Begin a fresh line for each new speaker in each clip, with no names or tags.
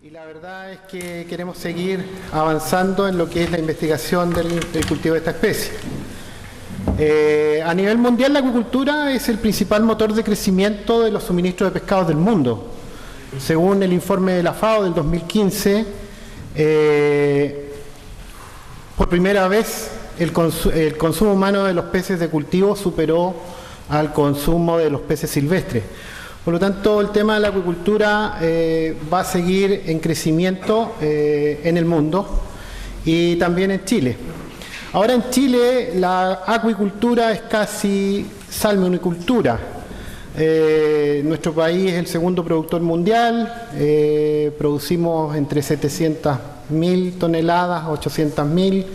Y la verdad es que queremos seguir avanzando en lo que es la investigación del cultivo de esta especie. A nivel mundial, la acuicultura es el principal motor de crecimiento de los suministros de pescados del mundo. Según el informe de la FAO del 2015, por primera vez el consumo humano de los peces de cultivo superó al consumo de los peces silvestres. Por lo tanto, el tema de la acuicultura va a seguir en crecimiento en el mundo y también en Chile. Ahora en Chile la acuicultura es casi salmonicultura. Nuestro país es el segundo productor mundial, producimos entre 700.000 toneladas, 800.000,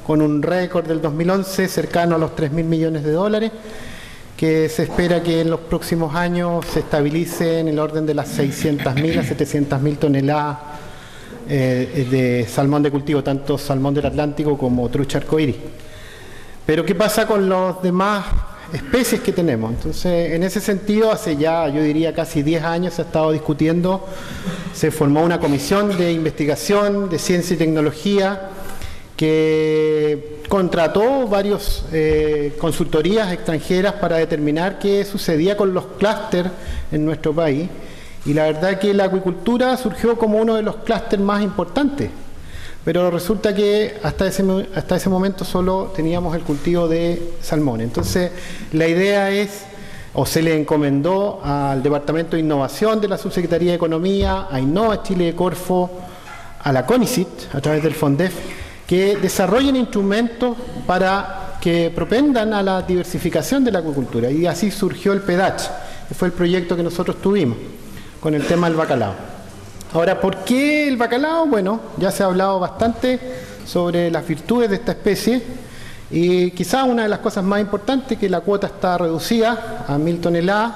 con un récord del 2011 cercano a los 3.000 millones de dólares, que se espera que en los próximos años se estabilice en el orden de las 600.000 a 700.000 toneladas de salmón de cultivo, tanto salmón del Atlántico como trucha arcoíris. Pero ¿qué pasa con las demás especies que tenemos? Entonces, en ese sentido, hace ya, yo diría, casi 10 años se ha estado discutiendo, se formó una comisión de investigación de ciencia y tecnología que contrató varias consultorías extranjeras para determinar qué sucedía con los clústeres en nuestro país, y la verdad que la acuicultura surgió como uno de los clústeres más importantes, pero resulta que hasta ese momento solo teníamos el cultivo de salmón. Entonces la idea es, o se le encomendó al Departamento de Innovación de la Subsecretaría de Economía, a Innova Chile de Corfo, a la CONICIT a través del FONDEF, que desarrollen instrumentos para que propendan a la diversificación de la acuicultura, y así surgió el PEDACH, que fue el proyecto que nosotros tuvimos con el tema del bacalao. Ahora, ¿por qué el bacalao? Bueno, ya se ha hablado bastante sobre las virtudes de esta especie, y quizás una de las cosas más importantes es que la cuota está reducida a 1.000 toneladas,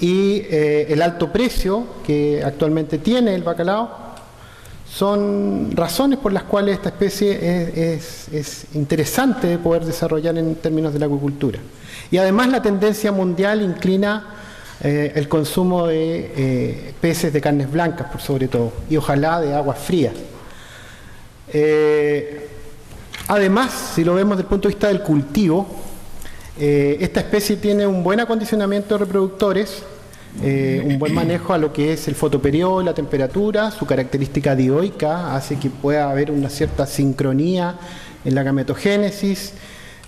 y el alto precio que actualmente tiene el bacalao son razones por las cuales esta especie es interesante de poder desarrollar en términos de la acuicultura. Y además la tendencia mundial inclina el consumo de peces de carnes blancas, por sobre todo, y ojalá de aguas frías. Además, si lo vemos desde el punto de vista del cultivo, esta especie tiene un buen acondicionamiento de reproductores, un buen manejo a lo que es el fotoperiodo, la temperatura, su característica dioica hace que pueda haber una cierta sincronía en la gametogénesis,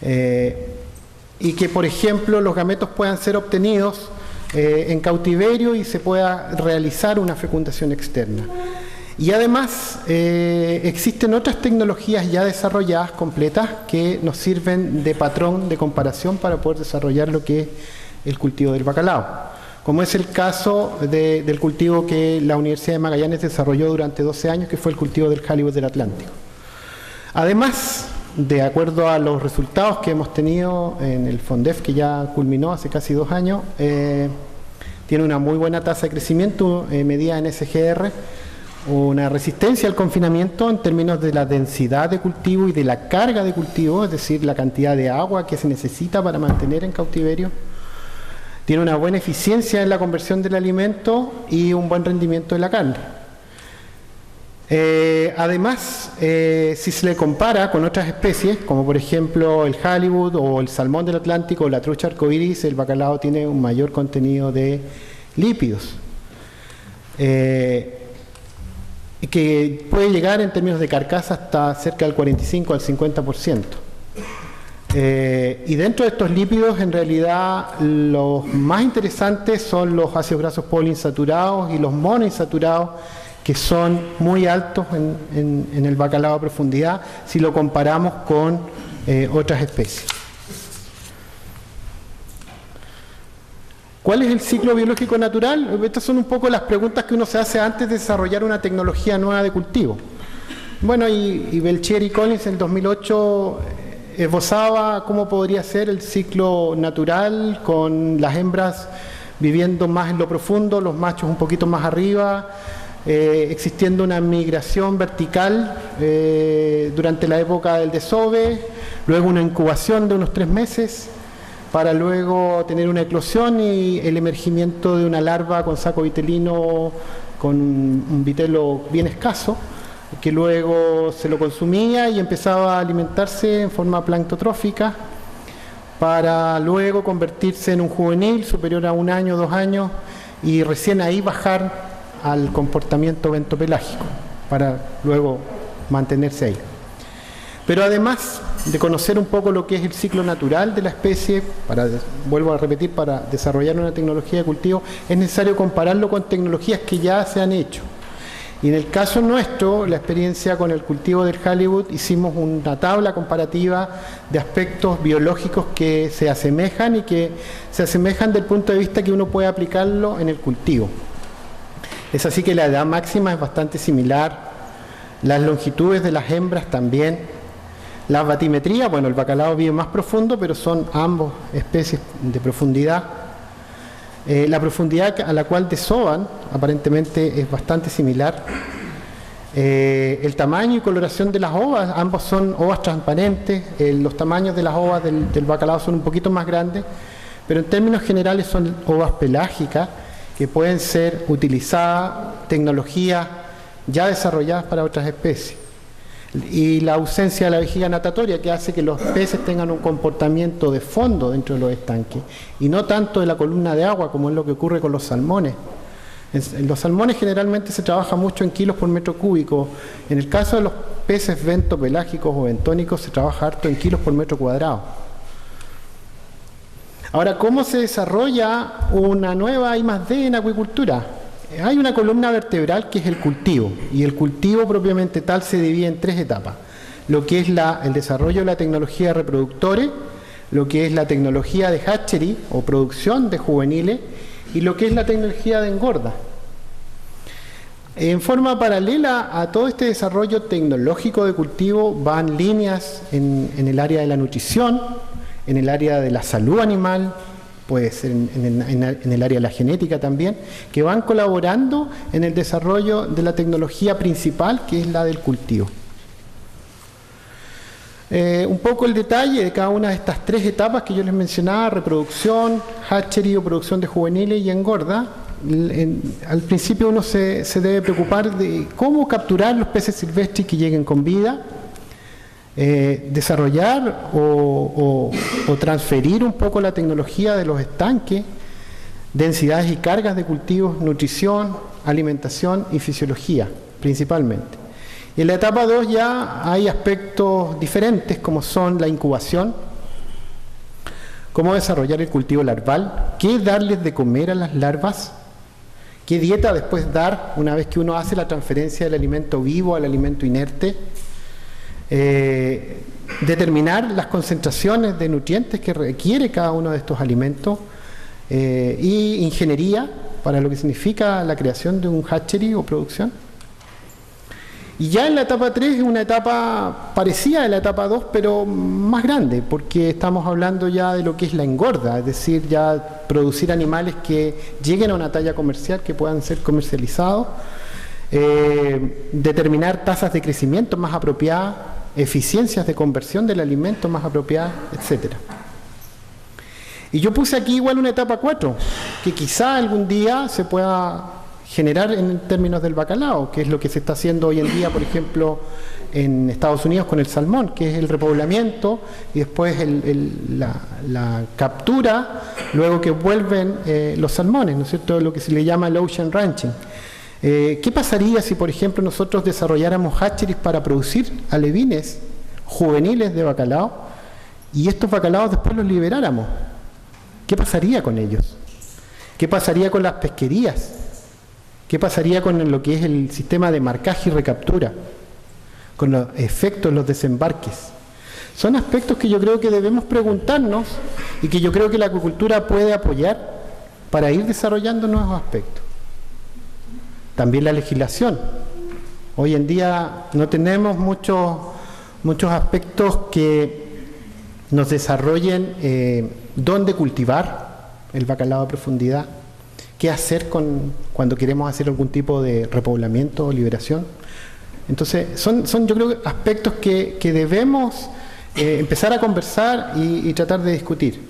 y que, por ejemplo, los gametos puedan ser obtenidos en cautiverio y se pueda realizar una fecundación externa. Y además existen otras tecnologías ya desarrolladas, completas, que nos sirven de patrón de comparación para poder desarrollar lo que es el cultivo del bacalao, como es el caso del cultivo que la Universidad de Magallanes desarrolló durante 12 años, que fue el cultivo del Halibut del Atlántico. Además, de acuerdo a los resultados que hemos tenido en el FONDEF, que ya culminó hace casi 2 años, tiene una muy buena tasa de crecimiento medida en SGR, una resistencia al confinamiento en términos de la densidad de cultivo y de la carga de cultivo, es decir, la cantidad de agua que se necesita para mantener en cautiverio. Tiene una buena eficiencia en la conversión del alimento y un buen rendimiento de la carne. Además, si se le compara con otras especies, como por ejemplo el halibut o el salmón del Atlántico o la trucha arcoíris, el bacalao tiene un mayor contenido de lípidos, que puede llegar en términos de carcasa hasta cerca del 45 al 50%. Y dentro de estos lípidos, en realidad, los más interesantes son los ácidos grasos poliinsaturados y los monoinsaturados, que son muy altos en el bacalao a profundidad si lo comparamos con otras especies. ¿Cuál es el ciclo biológico natural? Estas son un poco las preguntas que uno se hace antes de desarrollar una tecnología nueva de cultivo. Bueno, y Belchier y Collins en el 2008 esbozaba cómo podría ser el ciclo natural, con las hembras viviendo más en lo profundo, los machos un poquito más arriba, existiendo una migración vertical durante la época del desove, luego una incubación de unos 3 meses, para luego tener una eclosión y el emergimiento de una larva con saco vitelino, con un vitelo bien escaso, que luego se lo consumía y empezaba a alimentarse en forma planctotrófica, para luego convertirse en un juvenil superior a 1 año, 2 años, y recién ahí bajar al comportamiento bentopelágico, para luego mantenerse ahí. Pero además de conocer un poco lo que es el ciclo natural de la especie, vuelvo a repetir, para desarrollar una tecnología de cultivo, es necesario compararlo con tecnologías que ya se han hecho. Y en el caso nuestro, la experiencia con el cultivo del Hollywood, hicimos una tabla comparativa de aspectos biológicos que se asemejan y que se asemejan del punto de vista que uno puede aplicarlo en el cultivo. Es así que la edad máxima es bastante similar, las longitudes de las hembras también. La batimetría, bueno, el bacalao vive más profundo, pero son ambos especies de profundidad. La profundidad a la cual desovan, aparentemente es bastante similar. El tamaño y coloración de las ovas, ambos son ovas transparentes. Los tamaños de las ovas del bacalao son un poquito más grandes, pero en términos generales son ovas pelágicas que pueden ser utilizadas, tecnologías ya desarrolladas para otras especies. Y la ausencia de la vejiga natatoria, que hace que los peces tengan un comportamiento de fondo dentro de los estanques y no tanto de la columna de agua, como es lo que ocurre con los salmones. En los salmones generalmente se trabaja mucho en kilos por metro cúbico. En el caso de los peces bentopelágicos o bentónicos se trabaja harto en kilos por metro cuadrado. Ahora, ¿cómo se desarrolla una nueva I+D en acuicultura? Hay una columna vertebral que es el cultivo, y el cultivo propiamente tal se divide en 3 etapas. Lo que es el desarrollo de la tecnología de reproductores, lo que es la tecnología de hatchery o producción de juveniles, y lo que es la tecnología de engorda. En forma paralela a todo este desarrollo tecnológico de cultivo van líneas en el área de la nutrición, en el área de la salud animal, puede ser en el área de la genética también, que van colaborando en el desarrollo de la tecnología principal, que es la del cultivo. Un poco el detalle de cada una de estas 3 etapas que yo les mencionaba: reproducción, hatchery o producción de juveniles y engorda. Al principio uno se debe preocupar de cómo capturar los peces silvestres que lleguen con vida, desarrollar o transferir un poco la tecnología de los estanques, densidades y cargas de cultivos, nutrición, alimentación y fisiología principalmente. Y en la etapa 2 ya hay aspectos diferentes, como son la incubación, cómo desarrollar el cultivo larval, qué darles de comer a las larvas, qué dieta después dar una vez que uno hace la transferencia del alimento vivo al alimento inerte, determinar las concentraciones de nutrientes que requiere cada uno de estos alimentos, y ingeniería para lo que significa la creación de un hatchery o producción. Y ya en la etapa 3 es una etapa parecida a la etapa 2, pero más grande, porque estamos hablando ya de lo que es la engorda, es decir, ya producir animales que lleguen a una talla comercial, que puedan ser comercializados, determinar tasas de crecimiento más apropiadas, eficiencias de conversión del alimento más apropiadas, etc. Y yo puse aquí igual una etapa 4, que quizá algún día se pueda generar en términos del bacalao, que es lo que se está haciendo hoy en día, por ejemplo, en Estados Unidos con el salmón, que es el repoblamiento y después la captura, luego que vuelven los salmones, ¿no es cierto?, lo que se le llama el ocean ranching. ¿Qué pasaría si, por ejemplo, nosotros desarrolláramos hatcheries para producir alevines juveniles de bacalao y estos bacalaos después los liberáramos? ¿Qué pasaría con ellos? ¿Qué pasaría con las pesquerías? ¿Qué pasaría con lo que es el sistema de marcaje y recaptura? Con los efectos, los desembarques. Son aspectos que yo creo que debemos preguntarnos y que yo creo que la acuicultura puede apoyar para ir desarrollando nuevos aspectos. También la legislación. Hoy en día no tenemos muchos aspectos que nos desarrollen dónde cultivar el bacalao a profundidad, qué hacer cuando queremos hacer algún tipo de repoblamiento o liberación. Entonces, son yo creo aspectos que debemos empezar a conversar y tratar de discutir.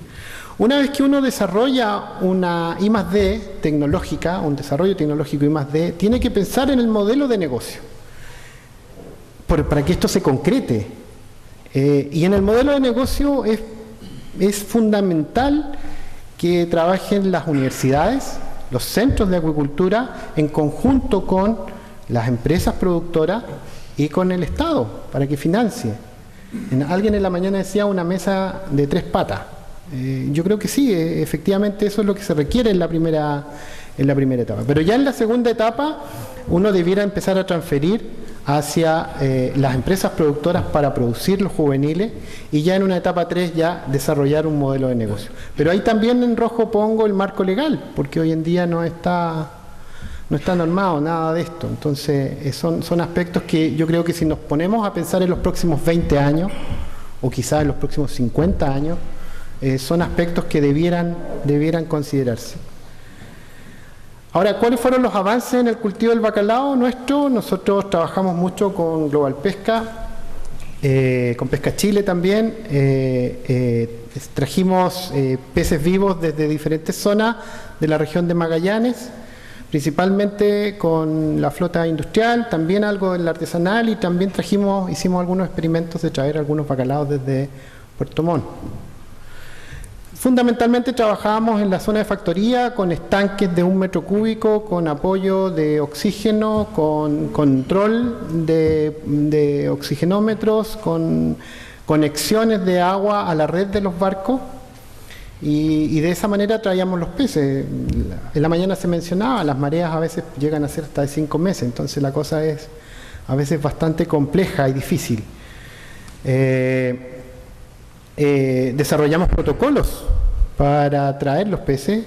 Una vez que uno desarrolla una I+D tecnológica, un desarrollo tecnológico I+D, tiene que pensar en el modelo de negocio para que esto se concrete. Y en el modelo de negocio es fundamental que trabajen las universidades, los centros de acuicultura, en conjunto con las empresas productoras y con el Estado, para que financie. Alguien en la mañana decía una mesa de 3 patas. Yo creo que sí, efectivamente eso es lo que se requiere en la primera etapa. Pero ya en la segunda etapa uno debiera empezar a transferir hacia las empresas productoras para producir los juveniles y ya en una etapa 3 ya desarrollar un modelo de negocio. Pero ahí también en rojo pongo el marco legal, porque hoy en día no está normado nada de esto. Entonces son aspectos que yo creo que si nos ponemos a pensar en los próximos 20 años o quizás en los próximos 50 años, son aspectos que debieran considerarse. Ahora, ¿cuáles fueron los avances en el cultivo del bacalao nuestro? Nosotros trabajamos mucho con Global Pesca, con Pesca Chile también. Trajimos peces vivos desde diferentes zonas de la región de Magallanes, principalmente con la flota industrial, también algo en la artesanal, y también hicimos algunos experimentos de traer algunos bacalaos desde Puerto Montt. Fundamentalmente trabajábamos en la zona de factoría con estanques de 1 metro cúbico, con apoyo de oxígeno, con control de oxigenómetros, con conexiones de agua a la red de los barcos, y de esa manera traíamos los peces. En la mañana se mencionaba, las mareas a veces llegan a ser hasta de 5 meses, entonces la cosa es a veces bastante compleja y difícil. Desarrollamos protocolos para traer los peces,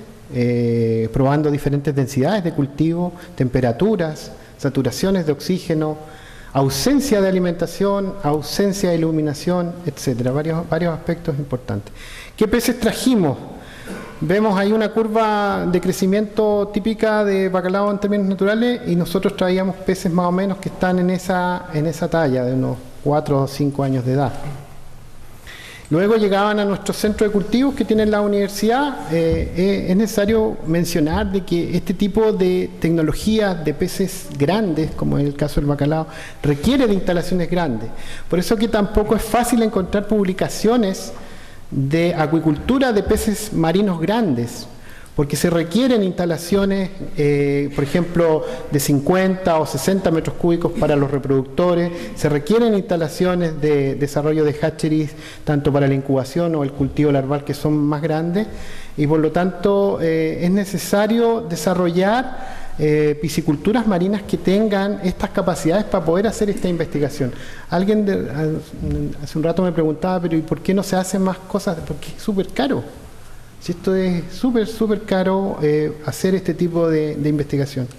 probando diferentes densidades de cultivo, temperaturas, saturaciones de oxígeno, ausencia de alimentación, ausencia de iluminación, etcétera, varios aspectos importantes. ¿Qué peces trajimos? Vemos ahí una curva de crecimiento típica de bacalao en términos naturales, y nosotros traíamos peces más o menos que están en esa talla de unos 4 o 5 años de edad. Luego llegaban a nuestro centro de cultivos que tiene la universidad. Es necesario mencionar de que este tipo de tecnologías de peces grandes, como es el caso del bacalao, requiere de instalaciones grandes. Por eso que tampoco es fácil encontrar publicaciones de acuicultura de peces marinos grandes, porque se requieren instalaciones, por ejemplo, de 50 o 60 metros cúbicos para los reproductores, se requieren instalaciones de desarrollo de hatcheries, tanto para la incubación o el cultivo larval, que son más grandes, y por lo tanto es necesario desarrollar pisciculturas marinas que tengan estas capacidades para poder hacer esta investigación. Alguien hace un rato me preguntaba, pero ¿y por qué no se hacen más cosas? Porque es súper caro. Si esto es súper caro hacer este tipo de investigación.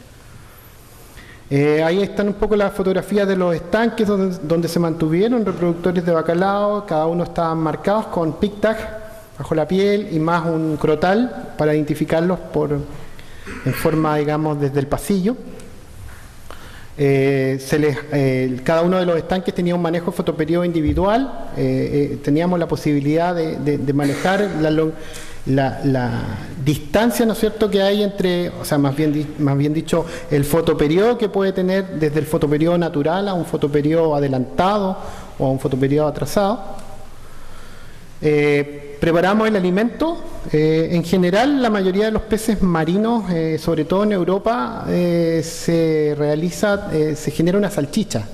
Ahí están un poco las fotografías de los estanques donde se mantuvieron reproductores de bacalao. Cada uno estaban marcados con pic-tag bajo la piel y más un crotal para identificarlos en forma, digamos, desde el pasillo. Cada uno de los estanques tenía un manejo fotoperiodo individual. Teníamos la posibilidad de manejar la distancia, ¿no es cierto?, que hay entre, o sea, más bien dicho, el fotoperiodo que puede tener desde el fotoperiodo natural a un fotoperiodo adelantado o a un fotoperiodo atrasado. Preparamos el alimento. En general, la mayoría de los peces marinos, sobre todo en Europa, se genera una salchicha,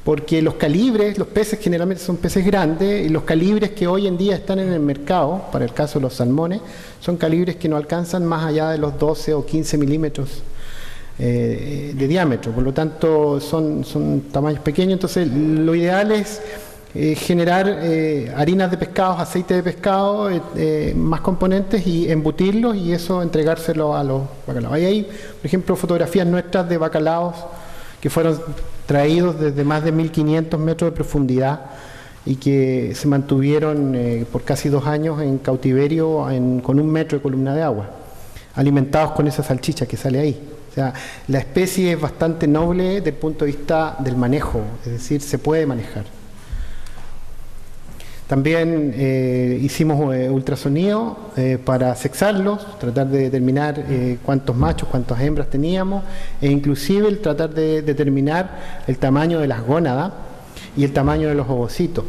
porque los peces generalmente son peces grandes, y los calibres que hoy en día están en el mercado, para el caso de los salmones, son calibres que no alcanzan más allá de los 12 o 15 milímetros de diámetro. Por lo tanto, son tamaños pequeños. Entonces, lo ideal es generar harinas de pescados, aceite de pescado, más componentes, y embutirlos, y eso entregárselo a los bacalaos. Hay, por ejemplo, fotografías nuestras de bacalaos que fueron traídos desde más de 1500 metros de profundidad y que se mantuvieron por casi 2 años en cautiverio con 1 metro de columna de agua, alimentados con esa salchicha que sale ahí. O sea, la especie es bastante noble desde el punto de vista del manejo, es decir, se puede manejar. También hicimos ultrasonido para sexarlos, tratar de determinar cuántos machos, cuántas hembras teníamos, e inclusive el tratar de determinar el tamaño de las gónadas y el tamaño de los ovocitos.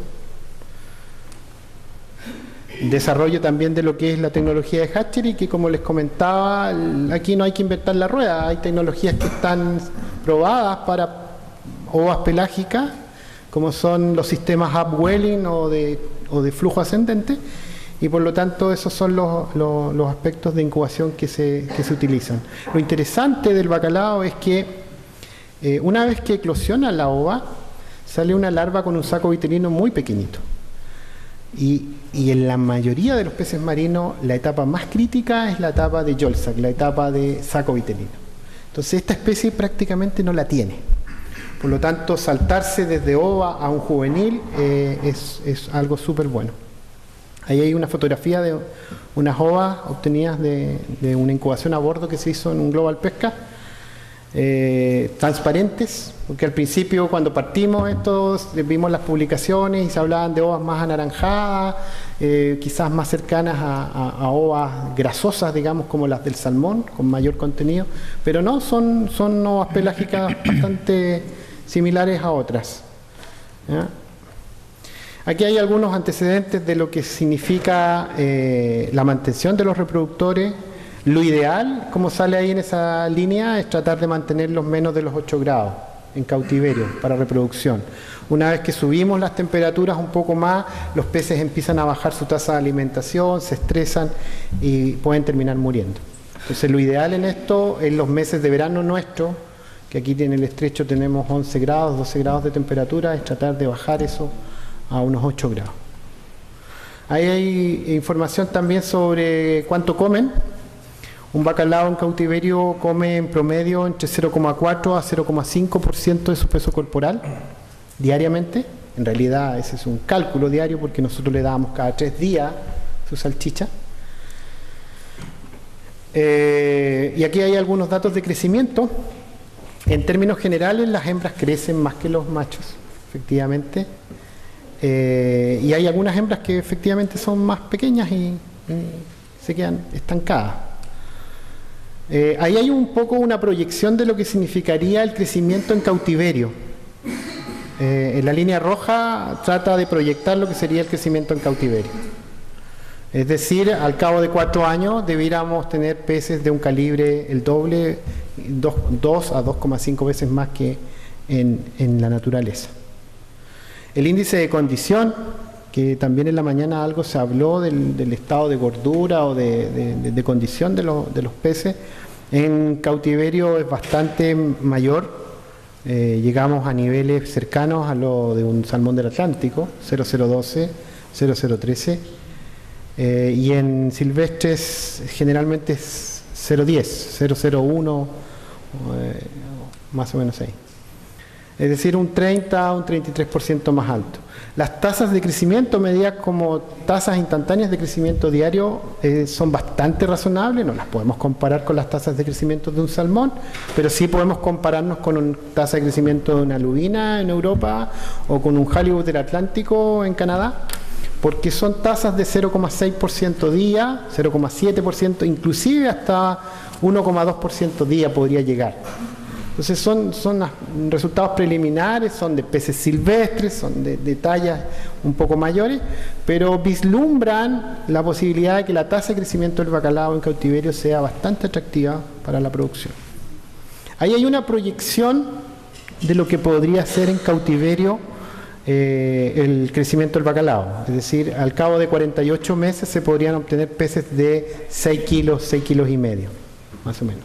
Desarrollo también de lo que es la tecnología de hatchery, que como les comentaba, aquí no hay que inventar la rueda, hay tecnologías que están probadas para ovas pelágicas, como son los sistemas upwelling o de flujo ascendente, y por lo tanto esos son los aspectos de incubación que se utilizan. Lo interesante del bacalao es que una vez que eclosiona la ova, sale una larva con un saco vitelino muy pequeñito. Y en la mayoría de los peces marinos la etapa más crítica es la etapa de Jolsac, la etapa de saco vitelino. Entonces esta especie prácticamente no la tiene. Por lo tanto, saltarse desde ova a un juvenil es algo súper bueno. Ahí hay una fotografía de unas ovas obtenidas de una incubación a bordo que se hizo en un Global Pesca, transparentes, porque al principio cuando partimos vimos las publicaciones y se hablaban de ovas más anaranjadas, quizás más cercanas a ovas grasosas, digamos, como las del salmón, con mayor contenido, pero no, son ovas pelágicas bastante similares a otras. ¿Ya? Aquí hay algunos antecedentes de lo que significa la mantención de los reproductores. Lo ideal, como sale ahí en esa línea, es tratar de mantenerlos menos de los 8 grados en cautiverio para reproducción. Una vez que subimos las temperaturas un poco más, los peces empiezan a bajar su tasa de alimentación, se estresan y pueden terminar muriendo. Entonces lo ideal en esto, en los meses de verano nuestro, que aquí en el estrecho tenemos 11 grados, 12 grados de temperatura, es tratar de bajar eso a unos 8 grados. Ahí hay información también sobre cuánto comen. Un bacalao en cautiverio come en promedio entre 0,4 a 0,5% de su peso corporal diariamente. En realidad ese es un cálculo diario porque nosotros le dábamos cada 3 días su salchicha. Y aquí hay algunos datos de crecimiento. En términos generales, las hembras crecen más que los machos, efectivamente. Y hay algunas hembras que efectivamente son más pequeñas y se quedan estancadas. Ahí hay un poco una proyección de lo que significaría el crecimiento en cautiverio. En la línea roja trata de proyectar lo que sería el crecimiento en cautiverio. Es decir, al cabo de 4 años debiéramos tener peces de un calibre el doble, 2 a 2,5 veces más que en la naturaleza. El índice de condición, que también en la mañana algo se habló del estado de gordura o de condición de los peces, en cautiverio es bastante mayor. Llegamos a niveles cercanos a lo de un salmón del Atlántico, 0,012, 0,013, y en silvestres generalmente es 0,10, 0,01, más o menos ahí. Es decir, un 30 un 33% más alto. Las tasas de crecimiento medidas como tasas instantáneas de crecimiento diario son bastante razonables, no las podemos comparar con las tasas de crecimiento de un salmón, pero sí podemos compararnos con una tasa de crecimiento de una lubina en Europa o con un Hollywood del Atlántico en Canadá, porque son tasas de 0,6% día, 0,7%, inclusive hasta 1,2% día podría llegar. Entonces son resultados preliminares, son de peces silvestres, son de tallas un poco mayores, pero vislumbran la posibilidad de que la tasa de crecimiento del bacalao en cautiverio sea bastante atractiva para la producción. Ahí hay una proyección de lo que podría ser en cautiverio el crecimiento del bacalao. Es decir, al cabo de 48 meses se podrían obtener peces de 6 kilos y medio, más o menos.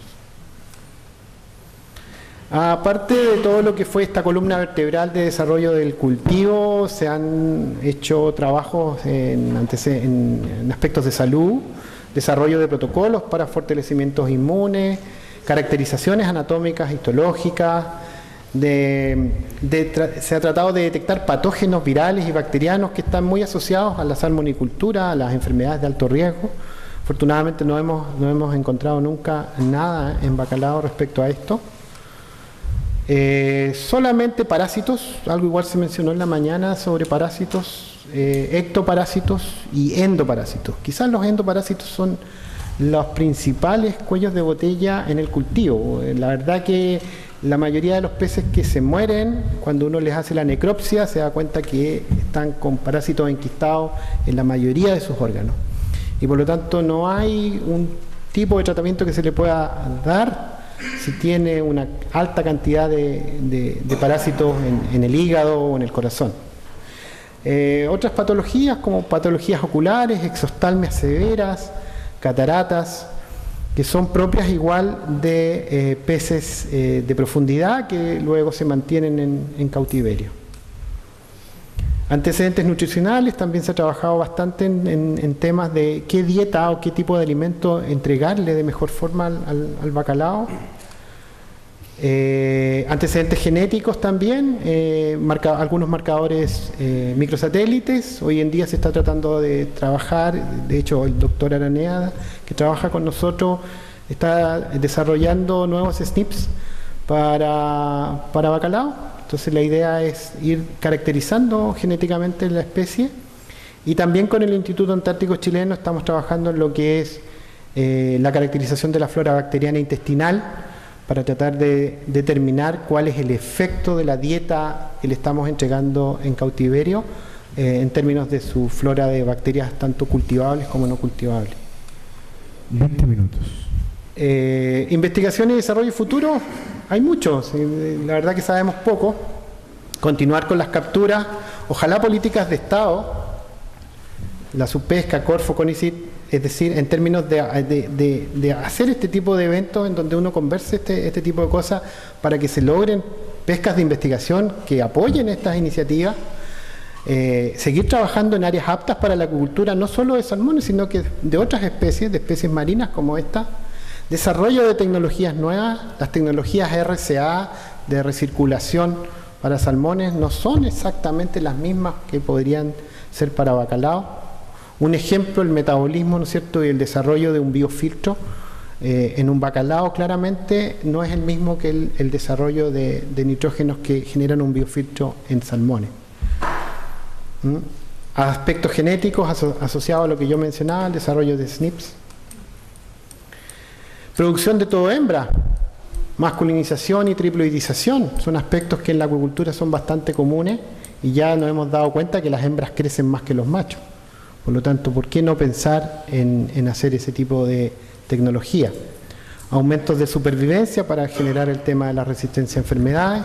Aparte de todo lo que fue esta columna vertebral de desarrollo del cultivo, se han hecho trabajos en aspectos de salud, desarrollo de protocolos para fortalecimientos inmunes, caracterizaciones anatómicas, histológicas, se ha tratado de detectar patógenos virales y bacterianos que están muy asociados a la salmonicultura, a las enfermedades de alto riesgo. Afortunadamente no hemos encontrado nunca nada en bacalao respecto a esto. Solamente parásitos, algo igual se mencionó en la mañana sobre parásitos, ectoparásitos y endoparásitos. Quizás los endoparásitos son los principales cuellos de botella en el cultivo. La verdad que la mayoría de los peces que se mueren, cuando uno les hace la necropsia, se da cuenta que están con parásitos enquistados en la mayoría de sus órganos. Y por lo tanto no hay un tipo de tratamiento que se le pueda dar si tiene una alta cantidad de parásitos en el hígado o en el corazón. Otras patologías como patologías oculares, exoftalmias severas, cataratas, que son propias igual de peces de profundidad que luego se mantienen en cautiverio. Antecedentes nutricionales, también se ha trabajado bastante en temas de qué dieta o qué tipo de alimento entregarle de mejor forma al bacalao. Antecedentes genéticos también, algunos marcadores microsatélites. Hoy en día se está tratando de trabajar, de hecho el doctor Araneda, que trabaja con nosotros, está desarrollando nuevos SNPs para bacalao. Entonces la idea es ir caracterizando genéticamente la especie, y también con el Instituto Antártico Chileno estamos trabajando en lo que es la caracterización de la flora bacteriana intestinal, para tratar de determinar cuál es el efecto de la dieta que le estamos entregando en cautiverio en términos de su flora de bacterias tanto cultivables como no cultivables.
20 minutos.
Investigación y desarrollo futuro, hay muchos, la verdad que sabemos poco. Continuar con las capturas, ojalá políticas de Estado, la subpesca, Corfo, CONICIT, es decir, en términos de hacer este tipo de eventos en donde uno converse este tipo de cosas para que se logren pescas de investigación que apoyen estas iniciativas, seguir trabajando en áreas aptas para la acuicultura, no solo de salmones, sino que de otras especies, de especies marinas como esta, desarrollo de tecnologías nuevas. Las tecnologías RCA de recirculación para salmones no son exactamente las mismas que podrían ser para bacalao. Un ejemplo, el metabolismo, ¿no es cierto?, y el desarrollo de un biofiltro en un bacalao claramente no es el mismo que el desarrollo de nitrógenos que generan un biofiltro en salmones. Aspectos genéticos asociados a lo que yo mencionaba, el desarrollo de SNPs. Producción de todo hembra, masculinización y triploidización, son aspectos que en la acuicultura son bastante comunes y ya nos hemos dado cuenta que las hembras crecen más que los machos. Por lo tanto, ¿por qué no pensar en hacer ese tipo de tecnología? Aumentos de supervivencia para generar el tema de la resistencia a enfermedades,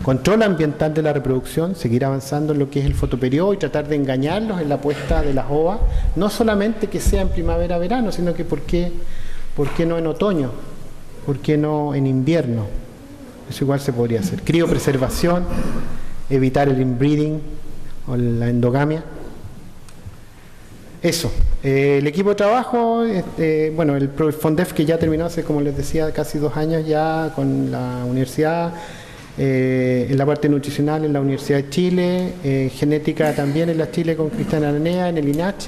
control ambiental de la reproducción, seguir avanzando en lo que es el fotoperiodo y tratar de engañarlos en la puesta de las ovas, no solamente que sea en primavera-verano, sino que ¿por qué no en otoño? ¿Por qué no en invierno? Eso igual se podría hacer. Criopreservación, evitar el inbreeding o la endogamia. Eso. El equipo de trabajo, bueno, el FONDEF que ya terminó hace, como les decía, casi 2 años ya con la universidad, en la parte nutricional en la Universidad de Chile, genética también en la Chile con Cristian Aranea, en el INACH,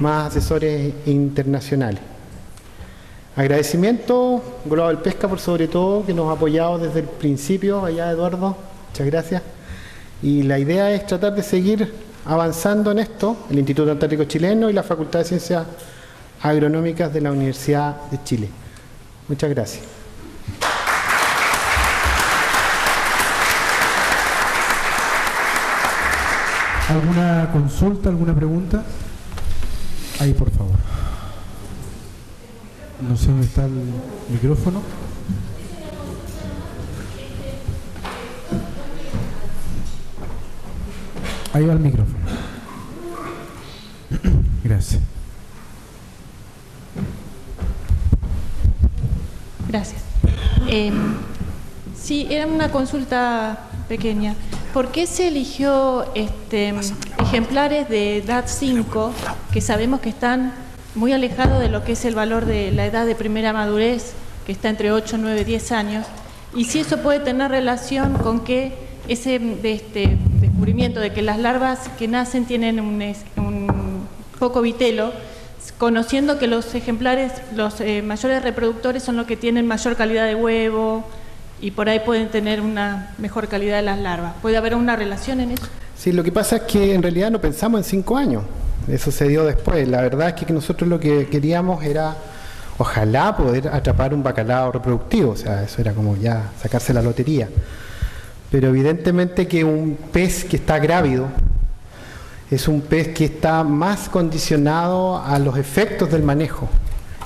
más asesores internacionales. Agradecimiento, Global Pesca por sobre todo, que nos ha apoyado desde el principio, allá Eduardo, muchas gracias. Y la idea es tratar de seguir avanzando en esto, el Instituto Antártico Chileno y la Facultad de Ciencias Agronómicas de la Universidad de Chile. Muchas gracias.
¿Alguna consulta, alguna pregunta? Ahí, por favor. No sé dónde está el micrófono. Ahí va el micrófono. Gracias.
Gracias. Sí, era una consulta pequeña. ¿Por qué se eligió ejemplares de edad 5 que sabemos que están muy alejados de lo que es el valor de la edad de primera madurez, que está entre 8, 9, 10 años? Y si eso puede tener relación con que ese descubrimiento de que las larvas que nacen tienen un poco vitelo, conociendo que los ejemplares, los mayores reproductores son los que tienen mayor calidad de huevo y por ahí pueden tener una mejor calidad de las larvas. ¿Puede haber una relación en eso?
Sí, lo que pasa es que en realidad no pensamos en 5 años. Eso se dio después. La verdad es que nosotros lo que queríamos era, ojalá, poder atrapar un bacalao reproductivo. O sea, eso era como ya sacarse la lotería. Pero evidentemente que un pez que está grávido es un pez que está más condicionado a los efectos del manejo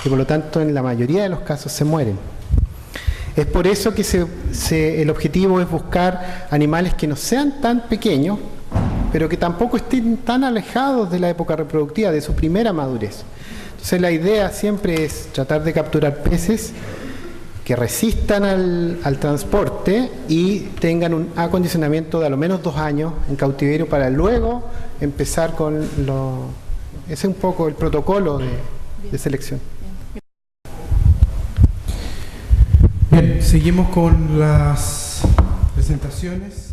y por lo tanto en la mayoría de los casos se mueren. Es por eso que el objetivo es buscar animales que no sean tan pequeños, pero que tampoco estén tan alejados de la época reproductiva, de su primera madurez. Entonces la idea siempre es tratar de capturar peces que resistan al transporte y tengan un acondicionamiento de a lo menos 2 años en cautiverio para luego empezar con ese es un poco el protocolo de selección.
Bien, seguimos con las presentaciones.